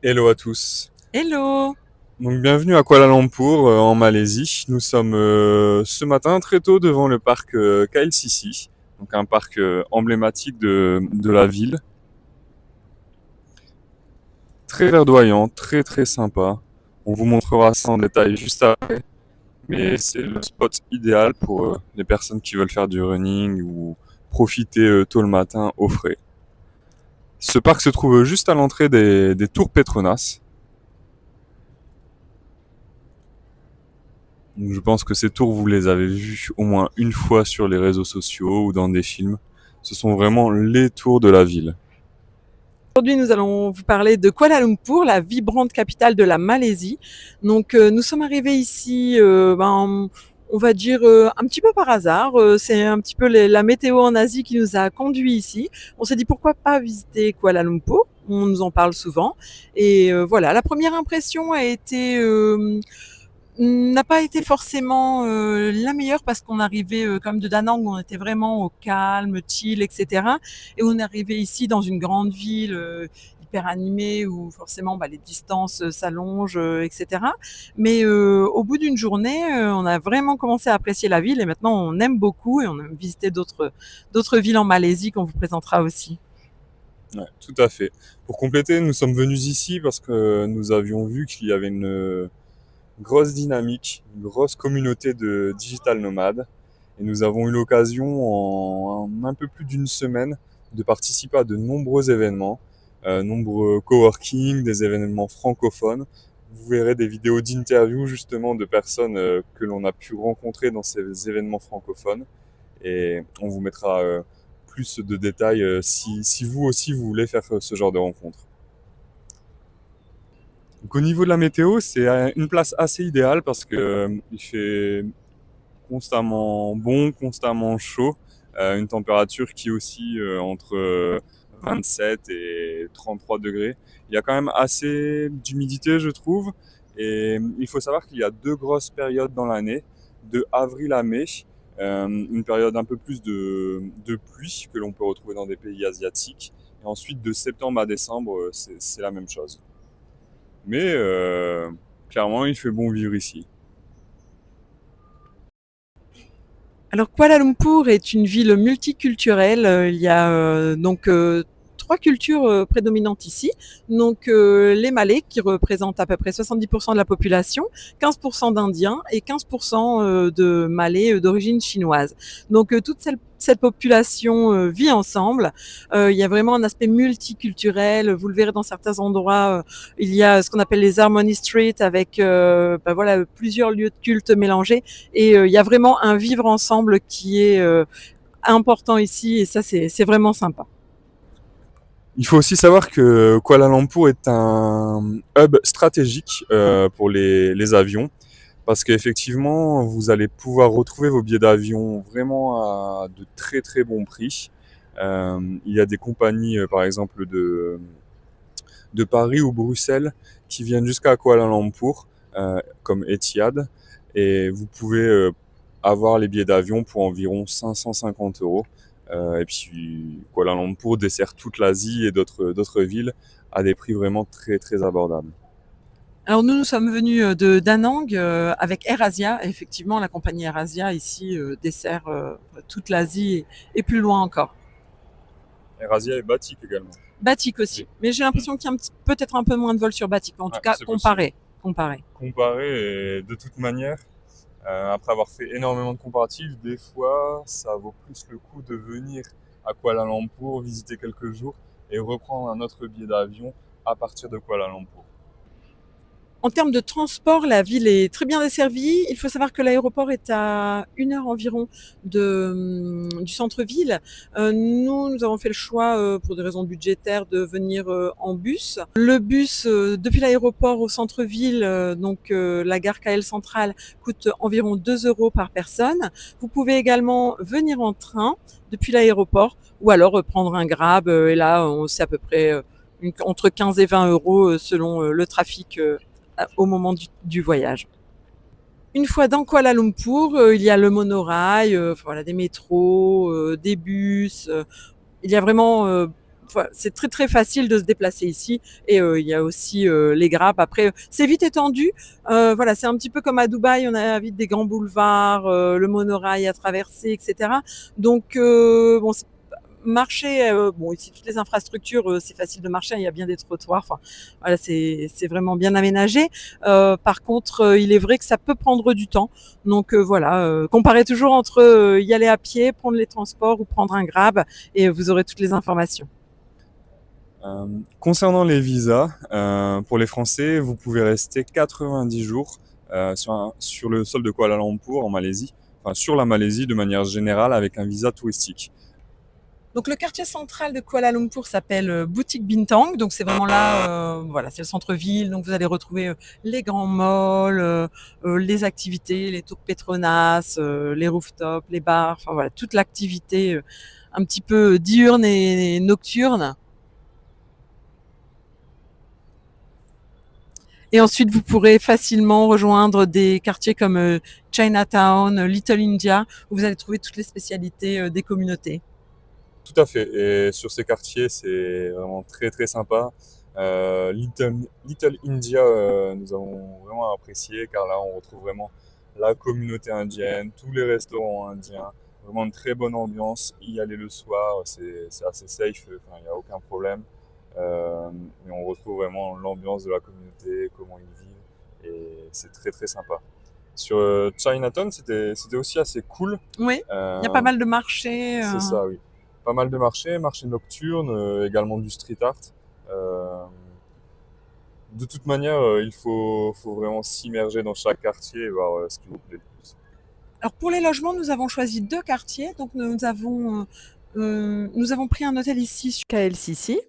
Hello à tous. Hello! Donc bienvenue à Kuala Lumpur en Malaisie. Nous sommes ce matin très tôt devant le parc KLCC, donc un parc emblématique de la ville. Très verdoyant, très très sympa. On vous montrera ça en détail juste après. Mais c'est le spot idéal pour les personnes qui veulent faire du running ou profiter tôt le matin au frais. Ce parc se trouve juste à l'entrée des tours Petronas. Donc, je pense que ces tours, vous les avez vus au moins une fois sur les réseaux sociaux ou dans des films. Ce sont vraiment les tours de la ville. Aujourd'hui, nous allons vous parler de Kuala Lumpur, la vibrante capitale de la Malaisie. Donc, nous sommes arrivés ici, on va dire un petit peu par hasard. C'est un petit peu la météo en Asie qui nous a conduits ici. On s'est dit pourquoi pas visiter Kuala Lumpur. On nous en parle souvent. Et voilà, la première impression a été n'a pas été forcément la meilleure parce qu'on arrivait comme de Da Nang où on était vraiment au calme, chill, etc. Et on est arrivé ici dans une grande ville hyper animée où forcément les distances s'allongent, etc. Mais au bout d'une journée, on a vraiment commencé à apprécier la ville et maintenant on aime beaucoup et on aime visiter d'autres villes en Malaisie qu'on vous présentera aussi. Ouais, tout à fait. Pour compléter, nous sommes venus ici parce que nous avions vu qu'il y avait une grosse dynamique, une grosse communauté de digital nomades. Et nous avons eu l'occasion en un peu plus d'une semaine de participer à de nombreux événements, nombreux coworking, des événements francophones. Vous verrez des vidéos d'interviews justement de personnes que l'on a pu rencontrer dans ces événements francophones. Et on vous mettra plus de détails si vous aussi vous voulez faire ce genre de rencontres. Donc, au niveau de la météo, c'est une place assez idéale parce que il fait constamment bon, constamment chaud, une température qui oscille entre 27 et 33 degrés. Il y a quand même assez d'humidité, je trouve. Et il faut savoir qu'il y a deux grosses périodes dans l'année, de avril à mai, une période un peu plus de pluie que l'on peut retrouver dans des pays asiatiques. Et ensuite, de septembre à décembre, c'est la même chose. Mais clairement, il fait bon vivre ici. Alors Kuala Lumpur est une ville multiculturelle. Il y a donc trois cultures prédominantes ici. Donc les Malais qui représentent à peu près 70% de la population, 15% d'Indiens et 15% de Malais d'origine chinoise. Donc toute cette population vit ensemble. Il y a vraiment un aspect multiculturel. Vous le verrez dans certains endroits. Il y a ce qu'on appelle les Harmony Street avec voilà plusieurs lieux de culte mélangés. Et il y a vraiment un vivre ensemble qui est important ici et ça c'est vraiment sympa. Il faut aussi savoir que Kuala Lumpur est un hub stratégique pour les avions parce qu'effectivement, vous allez pouvoir retrouver vos billets d'avion vraiment à de très très bons prix. Il y a des compagnies, par exemple, de Paris ou Bruxelles qui viennent jusqu'à Kuala Lumpur, comme Etihad, et vous pouvez avoir les billets d'avion pour environ 550 euros. Et puis Kuala Lumpur dessert toute l'Asie et d'autres villes à des prix vraiment très très abordables. Alors nous sommes venus de Da Nang avec AirAsia. Effectivement, la compagnie AirAsia ici dessert toute l'Asie et plus loin encore. Eurasia et Batik également. Batik aussi. Oui, Mais j'ai l'impression qu'il y a peut-être un peu moins de vols sur Batik. En tout ouais, cas, c'est possible. comparé. Comparé et de toute manière, après avoir fait énormément de comparatifs, des fois, ça vaut plus le coup de venir à Kuala Lumpur, visiter quelques jours et reprendre un autre billet d'avion à partir de Kuala Lumpur. En termes de transport, la ville est très bien desservie. Il faut savoir que l'aéroport est à 1 heure environ du centre-ville. Nous avons fait le choix, pour des raisons budgétaires, de venir en bus. Le bus depuis l'aéroport au centre-ville, donc la gare KL centrale, coûte environ 2 euros par personne. Vous pouvez également venir en train depuis l'aéroport ou alors prendre un Grab. Et là, c'est à peu près entre 15 et 20 euros selon le trafic au moment du voyage. Une fois dans Kuala Lumpur, il y a le monorail, voilà, des métros, des bus. Il y a vraiment voilà, c'est très très facile de se déplacer ici. Et il y a aussi les grappes. Après, c'est vite étendu. Voilà, c'est un petit peu comme à Dubaï, on a vite des grands boulevards, le monorail à traverser, etc. Donc bon, marcher, bon, ici toutes les infrastructures, c'est facile de marcher, il y a bien des trottoirs. Enfin, voilà, c'est vraiment bien aménagé. Par contre, il est vrai que ça peut prendre du temps. Donc voilà, comparez toujours entre y aller à pied, prendre les transports ou prendre un Grab, et vous aurez toutes les informations. Concernant les visas, pour les Français, vous pouvez rester 90 jours sur le sol de Kuala Lumpur en Malaisie, enfin sur la Malaisie de manière générale avec un visa touristique. Donc le quartier central de Kuala Lumpur s'appelle Boutique Bintang. Donc c'est vraiment là, voilà, c'est le centre-ville. Donc vous allez retrouver les grands malls, les activités, les tours Petronas, les rooftops, les bars. Enfin voilà, toute l'activité un petit peu diurne et nocturne. Et ensuite, vous pourrez facilement rejoindre des quartiers comme Chinatown, Little India, où vous allez trouver toutes les spécialités des communautés. Tout à fait. Et sur ces quartiers, c'est vraiment très très sympa. Little India, nous avons vraiment apprécié car là, on retrouve vraiment la communauté indienne, tous les restaurants indiens, vraiment une très bonne ambiance. Y aller le soir, c'est assez safe, enfin, il n'y a aucun problème. Mais on retrouve vraiment l'ambiance de la communauté, comment ils vivent, et c'est très très sympa. Sur Chinatown, c'était aussi assez cool. Oui, il y a pas Euh, mal de marchés. c'est ça, oui. Pas mal de marchés nocturnes, également du street art. Euh, de toute manière, faut vraiment s'immerger dans chaque quartier et voir ce qui vous plaît le plus. Alors pour les logements, nous avons choisi deux quartiers. Donc nous avons pris un hôtel ici sur KLCC,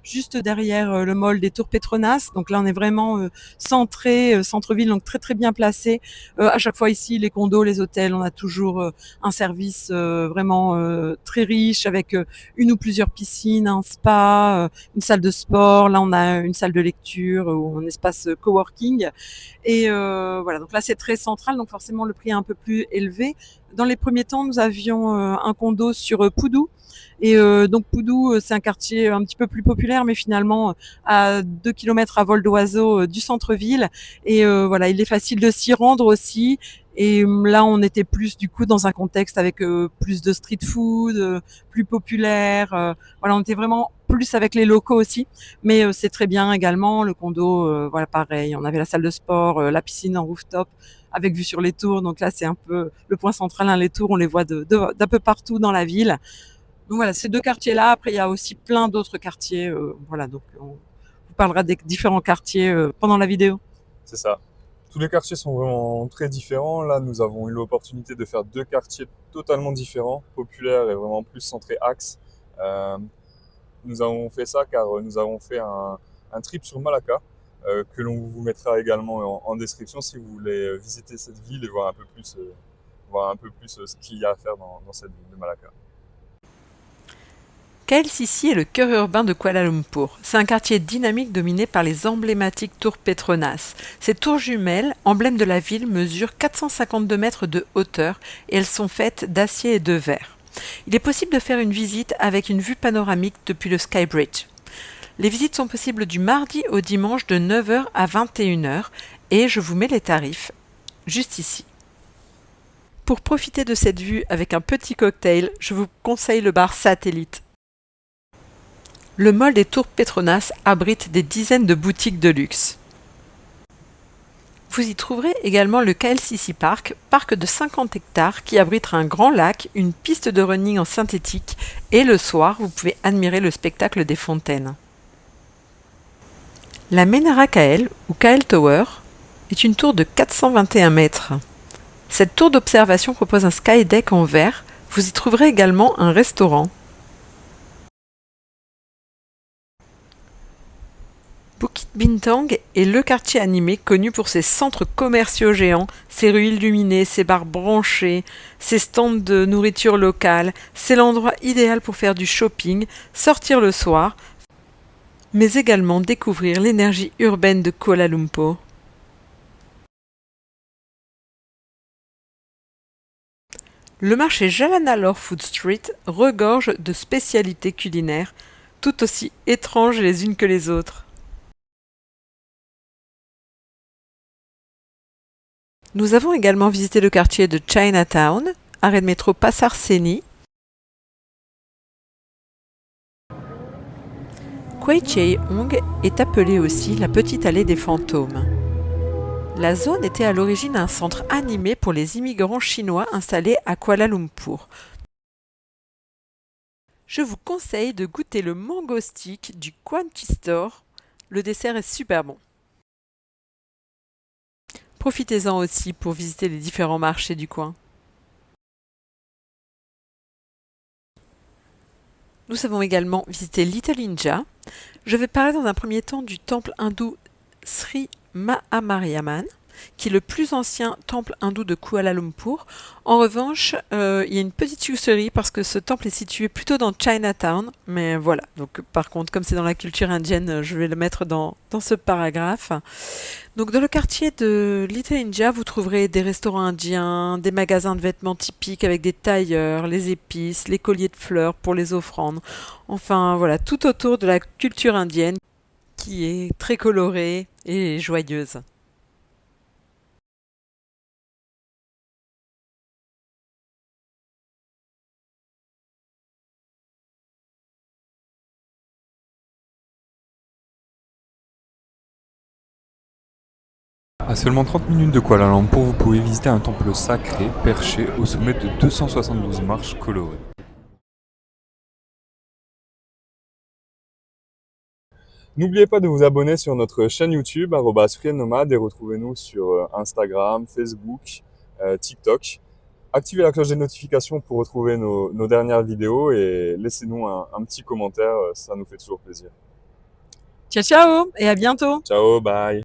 juste derrière le mall des Tours Petronas. Donc là, on est vraiment centré, centre-ville, donc très très bien placé. À chaque fois ici, les condos, les hôtels, on a toujours un service vraiment très riche avec une ou plusieurs piscines, un spa, une salle de sport. Là, on a une salle de lecture ou un espace coworking. Et voilà, donc là c'est très central, donc forcément le prix est un peu plus élevé. Dans les premiers temps, nous avions un condo sur Poudou. Et donc Poudou, c'est un quartier un petit peu plus populaire, mais finalement à 2 kilomètres à vol d'oiseau du centre-ville. Et voilà, il est facile de s'y rendre aussi. Et là, on était plus du coup dans un contexte avec plus de street food, plus populaire. Voilà, on était vraiment plus avec les locaux aussi. Mais c'est très bien également le condo. Voilà, pareil. On avait la salle de sport, la piscine en rooftop avec vue sur les tours. Donc là, c'est un peu le point central. Hein, les tours, on les voit d'un peu partout dans la ville. Donc voilà, ces deux quartiers-là. Après, il y a aussi plein d'autres quartiers. Voilà, donc on vous parlera des différents quartiers pendant la vidéo. C'est ça. Tous les quartiers sont vraiment très différents. Là, nous avons eu l'opportunité de faire deux quartiers totalement différents, populaires et vraiment plus centrés axe. Euh, Nous avons fait ça car nous avons fait un trip sur Malacca que l'on vous mettra également en description si vous voulez visiter cette ville et voir un peu plus ce qu'il y a à faire dans cette ville de Malacca. KLCC est le cœur urbain de Kuala Lumpur. C'est un quartier dynamique dominé par les emblématiques tours Petronas. Ces tours jumelles, emblèmes de la ville, mesurent 452 mètres de hauteur et elles sont faites d'acier et de verre. Il est possible de faire une visite avec une vue panoramique depuis le Skybridge. Les visites sont possibles du mardi au dimanche de 9 h à 21 h et je vous mets les tarifs juste ici. Pour profiter de cette vue avec un petit cocktail, je vous conseille le bar Satellite. Le mall des Tours Petronas abrite des dizaines de boutiques de luxe. Vous y trouverez également le KLCC Park, parc de 50 hectares qui abritera un grand lac, une piste de running en synthétique et le soir, vous pouvez admirer le spectacle des fontaines. La Menara KL, ou KL Tower, est une tour de 421 mètres. Cette tour d'observation propose un skydeck en verre. Vous y trouverez également un restaurant. Bukit Bintang est le quartier animé connu pour ses centres commerciaux géants, ses rues illuminées, ses bars branchés, ses stands de nourriture locale. C'est l'endroit idéal pour faire du shopping, sortir le soir, mais également découvrir l'énergie urbaine de Kuala Lumpur. Le marché Jalanalor Food Street regorge de spécialités culinaires. toutes aussi étranges les unes que les autres. Nous avons également visité le quartier de Chinatown, arrêt de métro Pasar Seni. Kwai Chai Hong est appelée aussi la petite allée des fantômes. La zone était à l'origine un centre animé pour les immigrants chinois installés à Kuala Lumpur. Je vous conseille de goûter le mango stick du Quanti Store. Le dessert est super bon. Profitez-en aussi pour visiter les différents marchés du coin. Nous avons également visité Little India. Je vais parler dans un premier temps du temple hindou Sri Mahamariamman, qui est le plus ancien temple hindou de Kuala Lumpur. En revanche, il y a une petite sucrerie parce que ce temple est situé plutôt dans Chinatown. Mais voilà, donc par contre, comme c'est dans la culture indienne, je vais le mettre dans ce paragraphe. Donc dans le quartier de Little India, vous trouverez des restaurants indiens, des magasins de vêtements typiques avec des tailleurs, les épices, les colliers de fleurs pour les offrandes. Enfin voilà, tout autour de la culture indienne qui est très colorée et joyeuse. À seulement 30 minutes de Kuala Lumpur, vous pouvez visiter un temple sacré perché au sommet de 272 marches colorées. N'oubliez pas de vous abonner sur notre chaîne YouTube @FreeNomade et retrouvez-nous sur Instagram, Facebook, TikTok. Activez la cloche des notifications pour retrouver nos dernières vidéos et laissez-nous un petit commentaire, ça nous fait toujours plaisir. Ciao ciao et à bientôt. Ciao, bye.